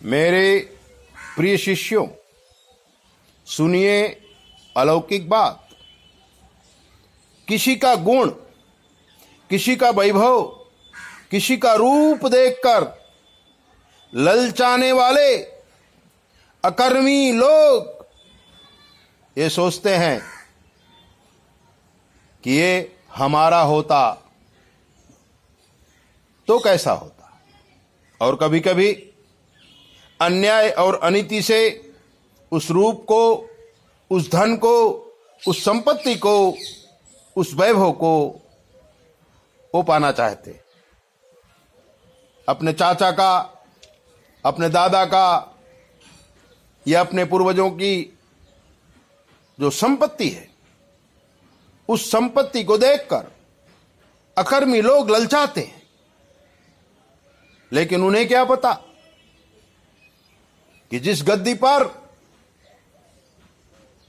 मेरे प्रिय शिष्यों, सुनिए अलौकिक बात। किसी का गुण, किसी का वैभव, किसी का रूप देखकर ललचाने वाले अकर्मी लोग ये सोचते हैं कि ये हमारा होता तो कैसा होता। और कभी कभी अन्याय और अनीति से उस रूप को, उस धन को, उस संपत्ति को, उस वैभव को वो पाना चाहते। अपने चाचा का, अपने दादा का या अपने पूर्वजों की जो संपत्ति है, उस संपत्ति को देखकर अकर्मी लोग ललचाते हैं। लेकिन उन्हें क्या पता कि जिस गद्दी पर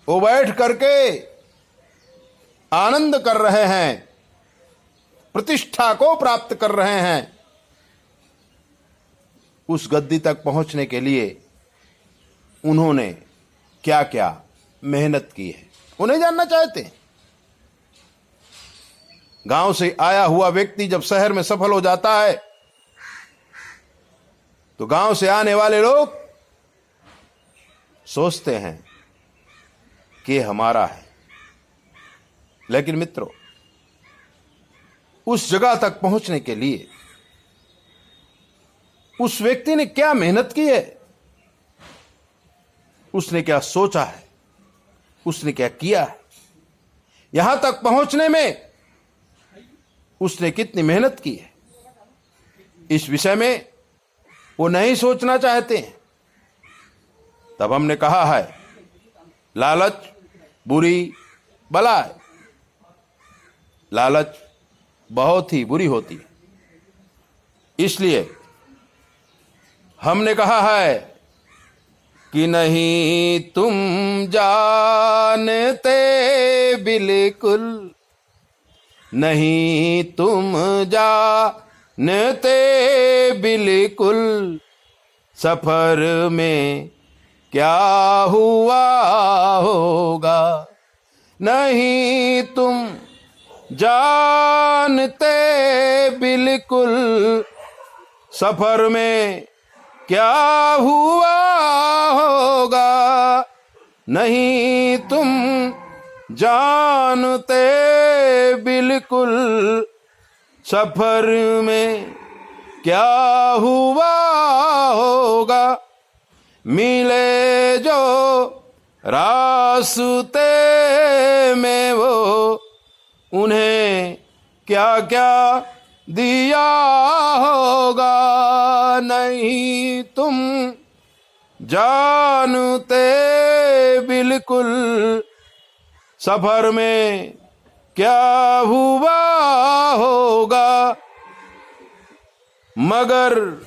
वो बैठ करके आनंद कर रहे हैं, प्रतिष्ठा को प्राप्त कर रहे हैं, उस गद्दी तक पहुंचने के लिए उन्होंने क्या क्या मेहनत की है, उन्हें जानना चाहते हैं। गांव से आया हुआ व्यक्ति जब शहर में सफल हो जाता है तो गांव से आने वाले लोग सोचते हैं कि हमारा है। लेकिन मित्रों, उस जगह तक पहुंचने के लिए उस व्यक्ति ने क्या मेहनत की है, उसने क्या सोचा है, उसने क्या किया है, यहां तक पहुंचने में उसने कितनी मेहनत की है, इस विषय में वो नहीं सोचना चाहते हैं। तब हमने कहा है, लालच बुरी बला है। लालच बहुत ही बुरी होती है। इसलिए हमने कहा है कि नहीं तुम जानते बिल्कुल, नहीं तुम जानते बिल्कुल, सफर में क्या हुआ होगा। नहीं तुम जानते बिल्कुल, सफर में क्या हुआ होगा। नहीं तुम जानते बिल्कुल, सफर में क्या हुआ होगा। मिले जो रास्ते में वो, उन्हें क्या क्या दिया होगा। नहीं तुम जानते बिल्कुल, सफर में क्या हुआ होगा। मगर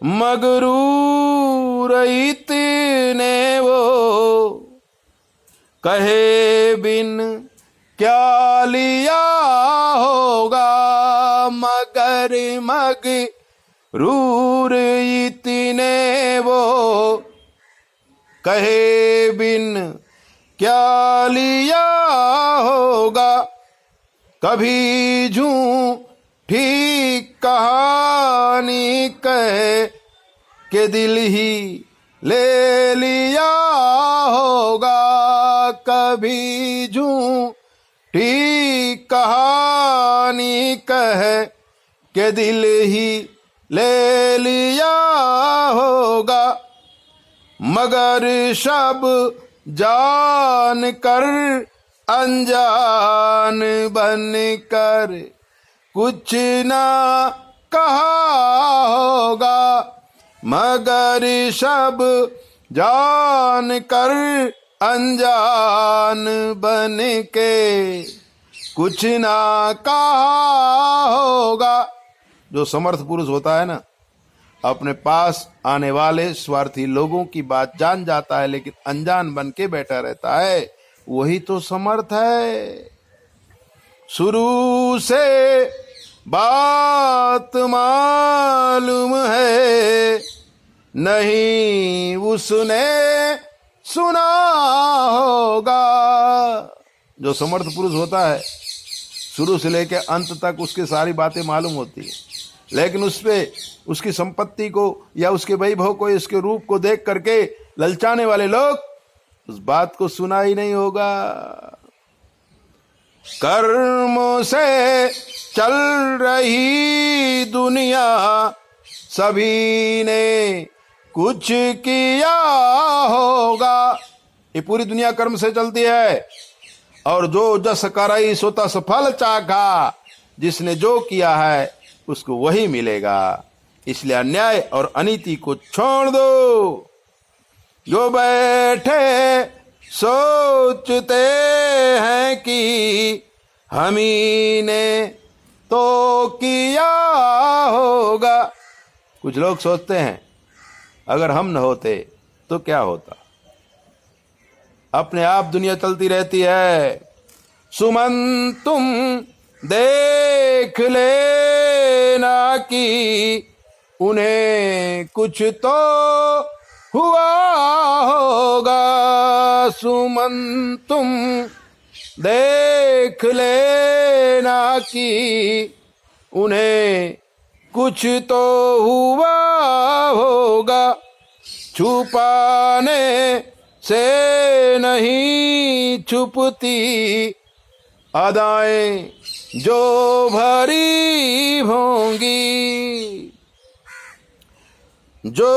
मगरूर इतने वो, कहे बिन क्या लिया होगा। मगर मगरूर इतने वो, कहे बिन क्या लिया होगा। कभी झूठी कहानी कह के दिल ही ले लिया होगा। कभी झूठी कहानी कह के दिल ही ले लिया होगा। मगर सब जान कर अनजान बन कर कुछ ना कहा होगा। मगर सब जान कर अनजान बन के कुछ ना कहा होगा। जो समर्थ पुरुष होता है ना, अपने पास आने वाले स्वार्थी लोगों की बात जान जाता है लेकिन अनजान बन के बैठा रहता है, वही तो समर्थ है। शुरू से बात मालूम है, नहीं उसने सुना होगा। जो समर्थ पुरुष होता है शुरू से लेकर अंत तक उसकी सारी बातें मालूम होती है, लेकिन उस पे उसकी संपत्ति को या उसके वैभव को, इसके रूप को देख करके ललचाने वाले लोग उस बात को सुना ही नहीं होगा। कर्म से चल रही दुनिया, सभी ने कुछ किया होगा। ये पूरी दुनिया कर्म से चलती है, और जो जस करई सो तस फल चाखा, जिसने जो किया है उसको वही मिलेगा। इसलिए अन्याय और अनीति को छोड़ दो। जो बैठे सोचते हैं कि हम ही ने तो किया होगा। कुछ लोग सोचते हैं अगर हम न होते तो क्या होता। अपने आप दुनिया चलती रहती है। सुमन तुम देख लेना कि उन्हें कुछ तो हुआ होगा। सुमन तुम देख लेना कि उन्हें कुछ तो हुआ होगा। छुपाने से नहीं छुपती अदाएं जो भरी होंगी। जो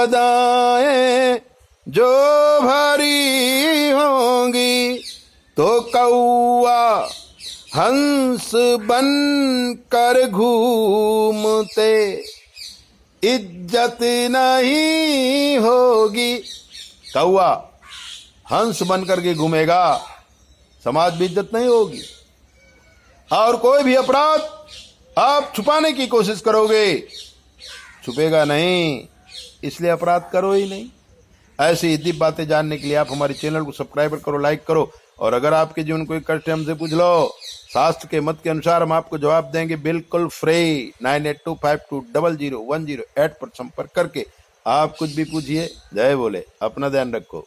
अदाएं जो भरी होंगी, तो कौआ हंस बन कर घूमते इज्जत नहीं होगी। कौआ हंस बन करके घूमेगा, समाज में इज्जत नहीं होगी। और कोई भी अपराध आप छुपाने की कोशिश करोगे, छुपेगा नहीं, इसलिए अपराध करो ही नहीं। ऐसी ही दिव्य बातें जानने के लिए आप हमारे चैनल को सब्सक्राइब करो, लाइक करो, और अगर आपके जीवन कोई कष्ट है हमसे पूछ लो। शास्त्र के मत के अनुसार हम आपको जवाब देंगे बिल्कुल फ्री। 9825200108 पर संपर्क करके आप कुछ भी पूछिए। जय बोले, अपना ध्यान रखो।